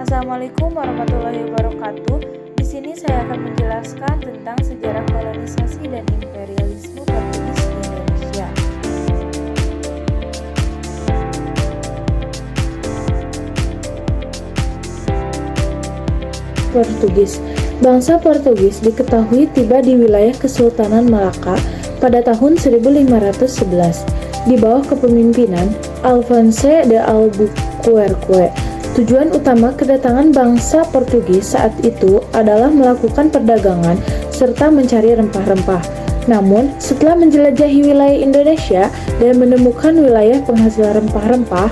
Assalamualaikum warahmatullahi wabarakatuh. Di sini saya akan menjelaskan tentang sejarah kolonisasi dan imperialisme Portugis di Indonesia. Portugis. Bangsa Portugis diketahui tiba di wilayah Kesultanan Malaka pada tahun 1511 di bawah kepemimpinan Alfonso de Albuquerque. Tujuan utama kedatangan bangsa Portugis saat itu adalah melakukan perdagangan serta mencari rempah-rempah. Namun, setelah menjelajahi wilayah Indonesia dan menemukan wilayah penghasil rempah-rempah,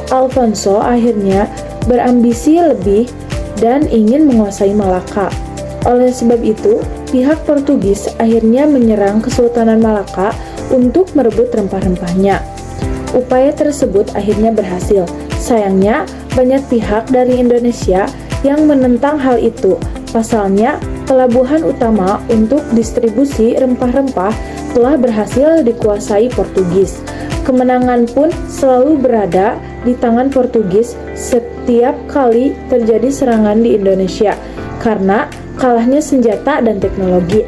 Alfonso akhirnya berambisi lebih dan ingin menguasai Malaka. Oleh sebab itu, pihak Portugis akhirnya menyerang Kesultanan Malaka untuk merebut rempah-rempahnya. Upaya tersebut akhirnya berhasil. Sayangnya, banyak pihak dari Indonesia yang menentang hal itu. Pasalnya, pelabuhan utama untuk distribusi rempah-rempah telah berhasil dikuasai Portugis. Kemenangan pun selalu berada di tangan Portugis setiap kali terjadi serangan di Indonesia, karena kalahnya senjata dan teknologi.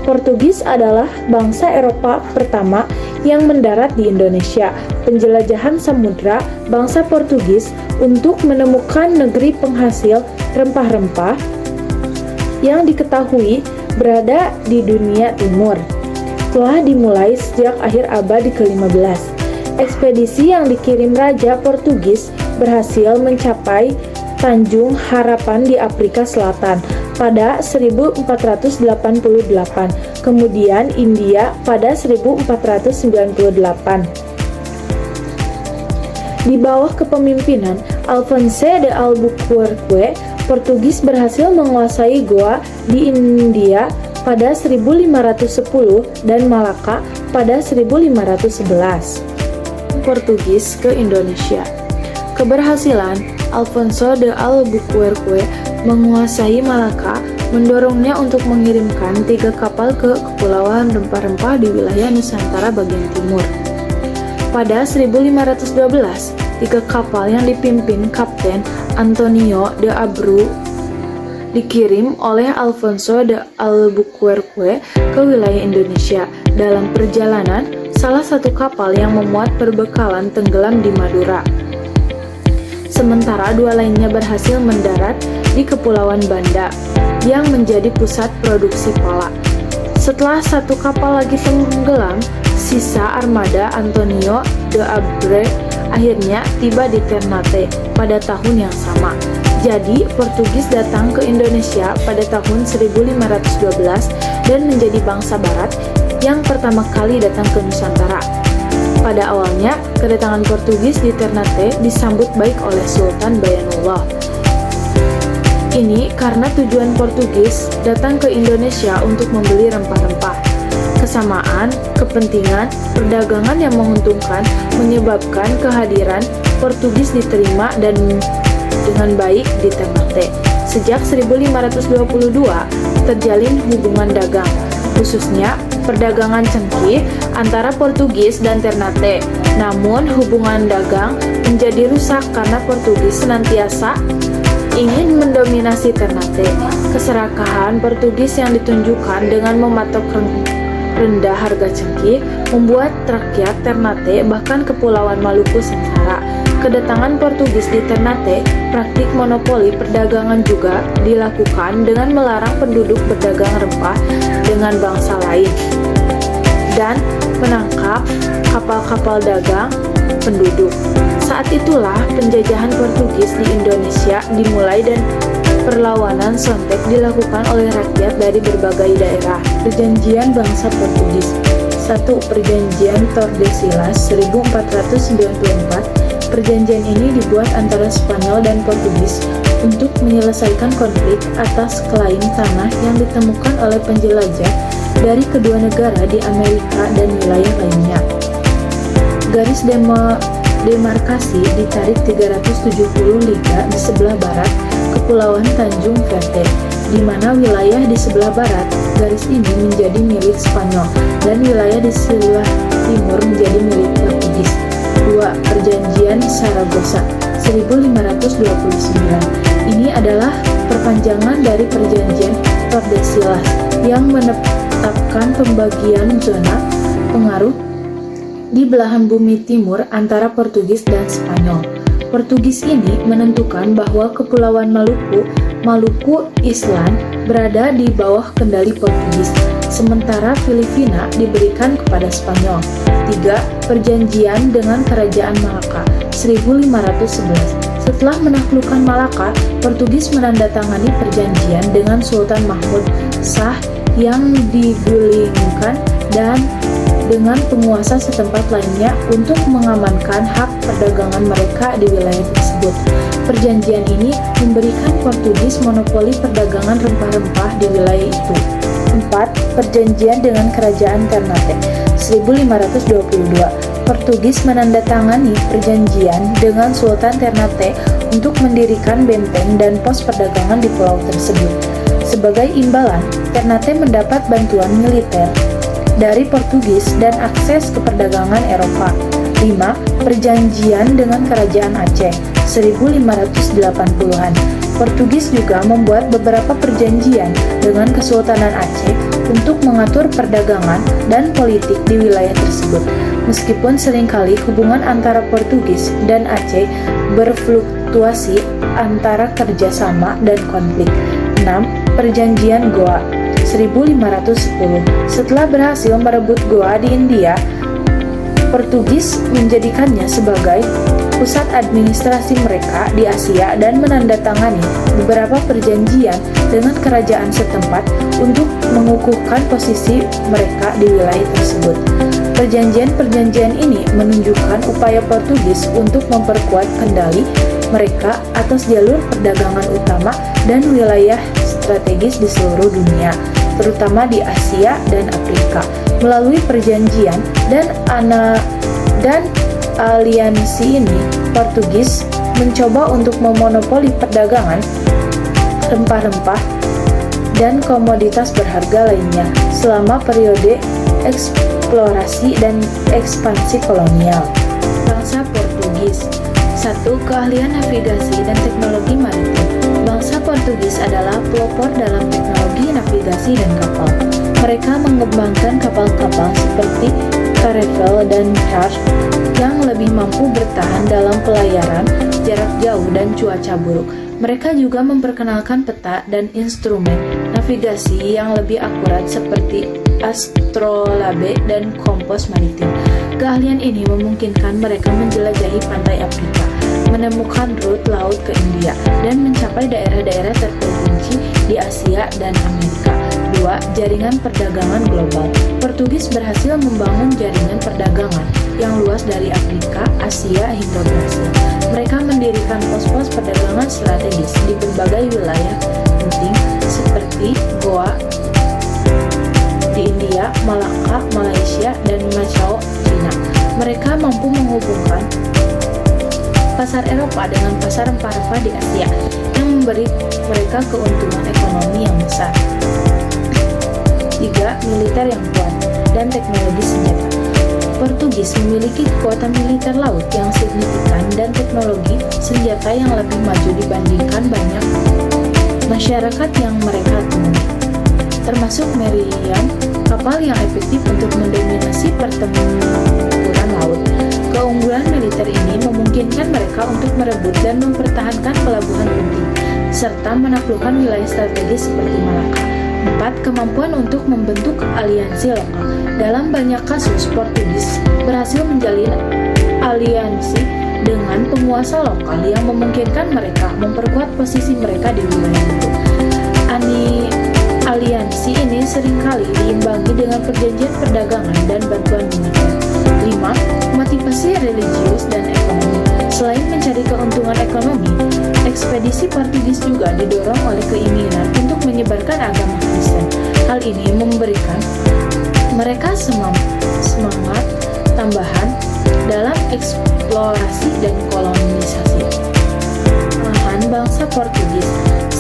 Portugis adalah bangsa Eropa pertama yang mendarat di Indonesia. Penjelajahan samudra bangsa Portugis untuk menemukan negeri penghasil rempah-rempah yang diketahui berada di dunia timur telah dimulai sejak akhir abad ke-15. Ekspedisi yang dikirim Raja Portugis berhasil mencapai Tanjung Harapan di Afrika Selatan pada 1488, kemudian India pada 1498. Di bawah kepemimpinan Alfonso de Albuquerque, Portugis berhasil menguasai Goa di India pada 1510 dan Malaka pada 1511. Portugis ke Indonesia. Keberhasilan Alfonso de Albuquerque menguasai Malaka mendorongnya untuk mengirimkan 3 kapal ke kepulauan rempah-rempah di wilayah Nusantara bagian timur. Pada 1512, 3 kapal yang dipimpin Kapten Antonio de Abreu dikirim oleh Alfonso de Albuquerque ke wilayah Indonesia. Dalam perjalanan, salah satu kapal yang memuat perbekalan tenggelam di Madura. Sementara 2 lainnya berhasil mendarat di Kepulauan Banda yang menjadi pusat produksi pala. Setelah 1 kapal lagi tenggelam, sisa armada Antonio de Abreu akhirnya tiba di Ternate pada tahun yang sama. Jadi, Portugis datang ke Indonesia pada tahun 1512 dan menjadi bangsa barat yang pertama kali datang ke Nusantara. Pada awalnya, kedatangan Portugis di Ternate disambut baik oleh Sultan Bayanullah. Ini karena tujuan Portugis datang ke Indonesia untuk membeli rempah-rempah. Kesamaan, kepentingan, perdagangan yang menguntungkan menyebabkan kehadiran Portugis diterima dan dengan baik di Ternate. Sejak 1522, terjalin hubungan dagang, khususnya perdagangan cengkih antara Portugis dan Ternate. Namun, hubungan dagang menjadi rusak karena Portugis senantiasa ingin mendominasi Ternate. Keserakahan Portugis yang ditunjukkan dengan mematok rendah harga cengkih membuat rakyat Ternate bahkan Kepulauan Maluku sengsara. Kedatangan Portugis di Ternate, praktik monopoli perdagangan juga dilakukan dengan melarang penduduk berdagang rempah dengan bangsa lain dan menangkap kapal-kapal dagang penduduk. Saat itulah penjajahan Portugis di Indonesia dimulai dan perlawanan sontek dilakukan oleh rakyat dari berbagai daerah. Perjanjian bangsa Portugis. 1. Perjanjian Tordesillas 1494. Perjanjian ini dibuat antara Spanyol dan Portugis untuk menyelesaikan konflik atas klaim tanah yang ditemukan oleh penjelajah dari kedua negara di Amerika dan wilayah lainnya. Garis demarkasi ditarik 370 liga di sebelah barat Kepulauan Tanjung Verte, di mana wilayah di sebelah barat garis ini menjadi milik Spanyol dan wilayah di sebelah timur menjadi milik Portugis. 2. Perjanjian Saragossa 1529. Ini adalah perpanjangan dari perjanjian Tordesillas yang menetapkan pembagian zona pengaruh di belahan bumi timur antara Portugis dan Spanyol. Portugis ini menentukan bahwa Kepulauan Maluku Island berada di bawah kendali Portugis, sementara Filipina diberikan kepada Spanyol. 3. Perjanjian dengan Kerajaan Malaka 1511. Setelah menaklukkan Malaka, Portugis menandatangani perjanjian dengan Sultan Mahmud Shah yang digulingkan dan dengan penguasa setempat lainnya untuk mengamankan hak perdagangan mereka di wilayah tersebut. Perjanjian ini memberikan Portugis monopoli perdagangan rempah-rempah di wilayah itu. 4. Perjanjian dengan Kerajaan Ternate 1522. Portugis menandatangani perjanjian dengan Sultan Ternate untuk mendirikan benteng dan pos perdagangan di pulau tersebut. Sebagai imbalan, Ternate mendapat bantuan militer dari Portugis dan akses ke perdagangan Eropa. 5. Perjanjian dengan Kerajaan Aceh 1580-an. Portugis juga membuat beberapa perjanjian dengan Kesultanan Aceh untuk mengatur perdagangan dan politik di wilayah tersebut. Meskipun seringkali hubungan antara Portugis dan Aceh berfluktuasi antara kerjasama dan konflik. 6. Perjanjian Goa 1510. Setelah berhasil merebut Goa di India, Portugis menjadikannya sebagai pusat administrasi mereka di Asia dan menandatangani beberapa perjanjian dengan kerajaan setempat untuk mengukuhkan posisi mereka di wilayah tersebut. Perjanjian-perjanjian ini menunjukkan upaya Portugis untuk memperkuat kendali mereka atas jalur perdagangan utama dan wilayah strategis di seluruh dunia, terutama di Asia dan Afrika. Melalui perjanjian dan aliansi ini, Portugis mencoba untuk memonopoli perdagangan rempah-rempah dan komoditas berharga lainnya selama periode eksplorasi dan ekspansi kolonial. Bangsa Portugis. 1. Keahlian navigasi dan teknologi maritim. Bangsa Portugis adalah pelopor dalam teknologi navigasi dan kapal. Mereka mengembangkan kapal-kapal seperti Caravel dan Charles yang lebih mampu bertahan dalam pelayaran jarak jauh dan cuaca buruk. Mereka juga memperkenalkan peta dan instrumen navigasi yang lebih akurat seperti astrolabe dan kompas maritim. Keahlian ini memungkinkan mereka menjelajahi pantai Afrika, menemukan rute laut ke India, dan mencapai daerah-daerah terpencil di Asia dan Amerika. 2. Jaringan perdagangan global. Portugis berhasil membangun jaringan perdagangan yang luas dari Afrika, Asia, hingga Brasil. Mereka mendirikan pos-pos perdagangan strategis di berbagai wilayah penting seperti Goa di India, Malaka, Malaysia, dan Macau, China. Mereka mampu menghubungkan pasar Eropa dengan pasar rempah-rempah di Asia yang memberi mereka keuntungan ekonomi yang besar. 3. Militer yang kuat dan teknologi senjata. Portugis memiliki kekuatan militer laut yang signifikan dan teknologi senjata yang lebih maju dibandingkan banyak masyarakat yang mereka temui, termasuk Meriam, kapal yang efektif untuk mendominasi pertempuran laut. Keunggulan militer ini memungkinkan mereka untuk merebut dan mempertahankan pelabuhan penting, serta menaklukkan wilayah strategis seperti Malaka. 4. Kemampuan untuk membentuk aliansi lokal. Dalam banyak kasus, Portugis berhasil menjalin aliansi dengan penguasa lokal yang memungkinkan mereka memperkuat posisi mereka di wilayah itu. Aliansi ini seringkali diimbangi dengan perjanjian perdagangan dan bantuan militer. 5. Motivasi religius dan ekonomi. Selain mencari keuntungan ekonomi, ekspedisi Portugis juga didorong oleh keinginan untuk menyebarkan agama Kristen. Hal ini memberikan mereka semangat tambahan dalam eksplorasi dan kolonisasi. Lahan bangsa Portugis.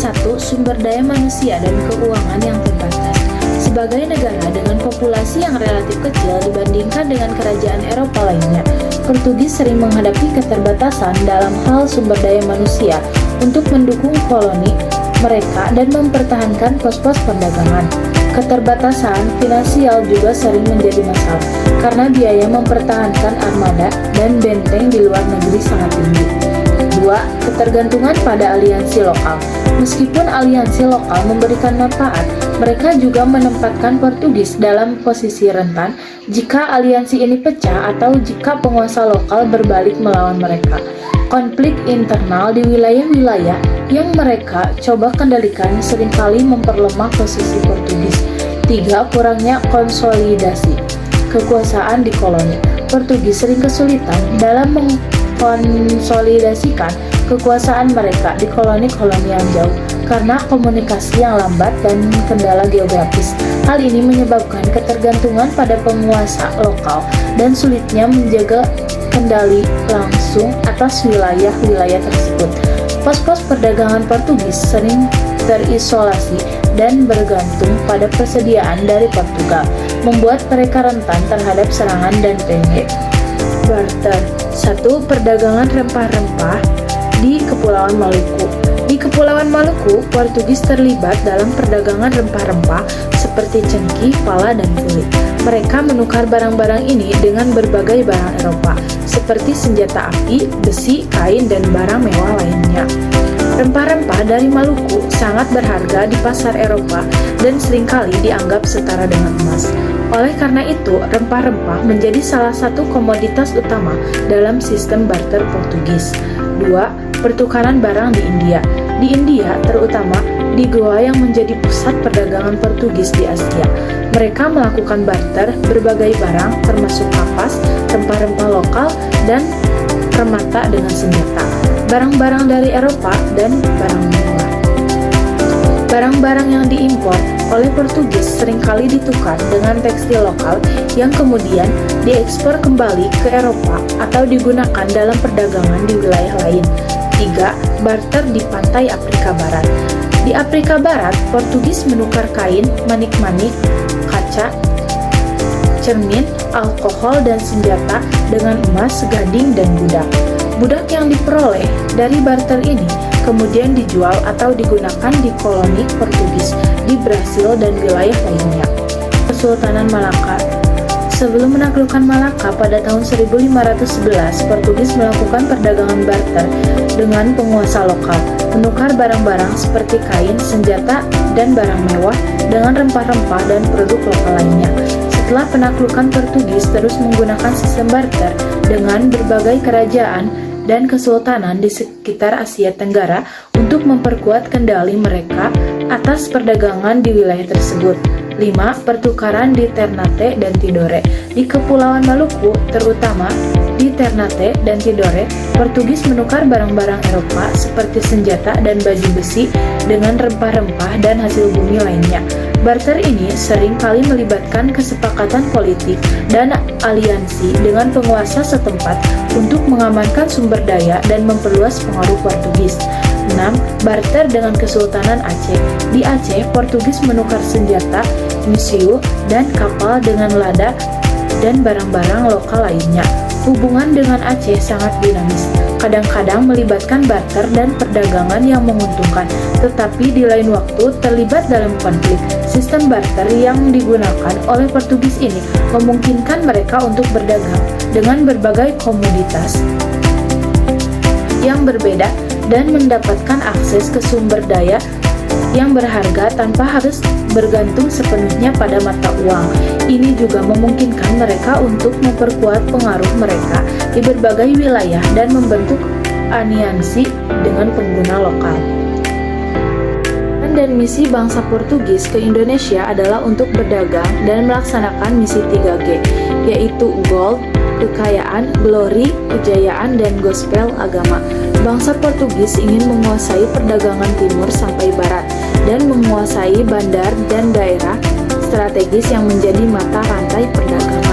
1. Sumber daya manusia dan keuangan yang terbatas. Sebagai negara dengan populasi yang relatif kecil dibandingkan dengan kerajaan Eropa lainnya, Portugis sering menghadapi keterbatasan dalam hal sumber daya manusia untuk mendukung koloni mereka dan mempertahankan pos-pos perdagangan. Keterbatasan finansial juga sering menjadi masalah karena biaya mempertahankan armada dan benteng di luar negeri sangat tinggi. 2. Ketergantungan pada aliansi lokal. Meskipun aliansi lokal memberikan manfaat, mereka juga menempatkan Portugis dalam posisi rentan jika aliansi ini pecah atau jika penguasa lokal berbalik melawan mereka. Konflik internal di wilayah-wilayah yang mereka coba kendalikan seringkali memperlemah posisi Portugis. 3. Kurangnya konsolidasi kekuasaan di koloni. Portugis sering kesulitan dalam mengkonsolidasikan kekuasaan mereka di koloni-koloni yang jauh karena komunikasi yang lambat dan kendala geografis. Hal ini menyebabkan ketergantungan pada penguasa lokal dan sulitnya menjaga kendali langsung atas wilayah-wilayah tersebut. Pos-pos perdagangan Portugis sering terisolasi dan bergantung pada persediaan dari Portugal, membuat mereka rentan terhadap serangan dan penggek. Barter. 1. Perdagangan rempah-rempah di Kepulauan Maluku. Di Kepulauan Maluku, Portugis terlibat dalam perdagangan rempah-rempah seperti cengkih, pala, dan kulit. Mereka menukar barang-barang ini dengan berbagai barang Eropa, seperti senjata api, besi, kain, dan barang mewah lainnya. Rempah-rempah dari Maluku sangat berharga di pasar Eropa dan seringkali dianggap setara dengan emas. Oleh karena itu, rempah-rempah menjadi salah satu komoditas utama dalam sistem barter Portugis. 2. Pertukaran barang di India. Di India, terutama di Goa yang menjadi pusat perdagangan Portugis di Asia, mereka melakukan barter berbagai barang termasuk kapas, rempah-rempah lokal, dan permata dengan senjata, barang-barang dari Eropa, dan barang mewah. Barang-barang yang diimpor oleh Portugis seringkali ditukar dengan tekstil lokal yang kemudian diekspor kembali ke Eropa atau digunakan dalam perdagangan di wilayah lain. 3. Barter di pantai Afrika Barat. Di Afrika Barat, Portugis menukar kain, manik-manik, kaca, cermin, alkohol, dan senjata dengan emas, gading, dan budak. Budak yang diperoleh dari barter ini kemudian dijual atau digunakan di koloni Portugis di Brasil dan wilayah lainnya. Kesultanan Malaka. Sebelum menaklukkan Malaka pada tahun 1511, Portugis melakukan perdagangan barter dengan penguasa lokal, menukar barang-barang seperti kain, senjata, dan barang mewah dengan rempah-rempah dan produk lokal lainnya. Setelah penaklukan, Portugis terus menggunakan sistem barter dengan berbagai kerajaan dan kesultanan di sekitar Asia Tenggara untuk memperkuat kendali mereka atas perdagangan di wilayah tersebut. 5. Pertukaran di Ternate dan Tidore. Di Kepulauan Maluku, terutama di Ternate dan Tidore, Portugis menukar barang-barang Eropa seperti senjata dan baju besi dengan rempah-rempah dan hasil bumi lainnya. Barter ini sering kali melibatkan kesepakatan politik dan aliansi dengan penguasa setempat untuk mengamankan sumber daya dan memperluas pengaruh Portugis. 6. Barter dengan Kesultanan Aceh. Di Aceh, Portugis menukar senjata, misiu, dan kapal dengan lada dan barang-barang lokal lainnya. Hubungan dengan Aceh sangat dinamis, kadang-kadang melibatkan barter dan perdagangan yang menguntungkan, tetapi di lain waktu terlibat dalam konflik. Sistem barter yang digunakan oleh Portugis ini memungkinkan mereka untuk berdagang dengan berbagai komoditas yang berbeda dan mendapatkan akses ke sumber daya yang berharga tanpa harus bergantung sepenuhnya pada mata uang. Ini juga memungkinkan mereka untuk memperkuat pengaruh mereka di berbagai wilayah dan membentuk aliansi dengan pengguna lokal. Dan misi bangsa Portugis ke Indonesia adalah untuk berdagang dan melaksanakan misi 3G, yaitu gold, kekayaan, glory, kejayaan, dan gospel agama. Bangsa Portugis ingin menguasai perdagangan timur sampai barat dan menguasai bandar dan daerah strategis yang menjadi mata rantai perdagangan.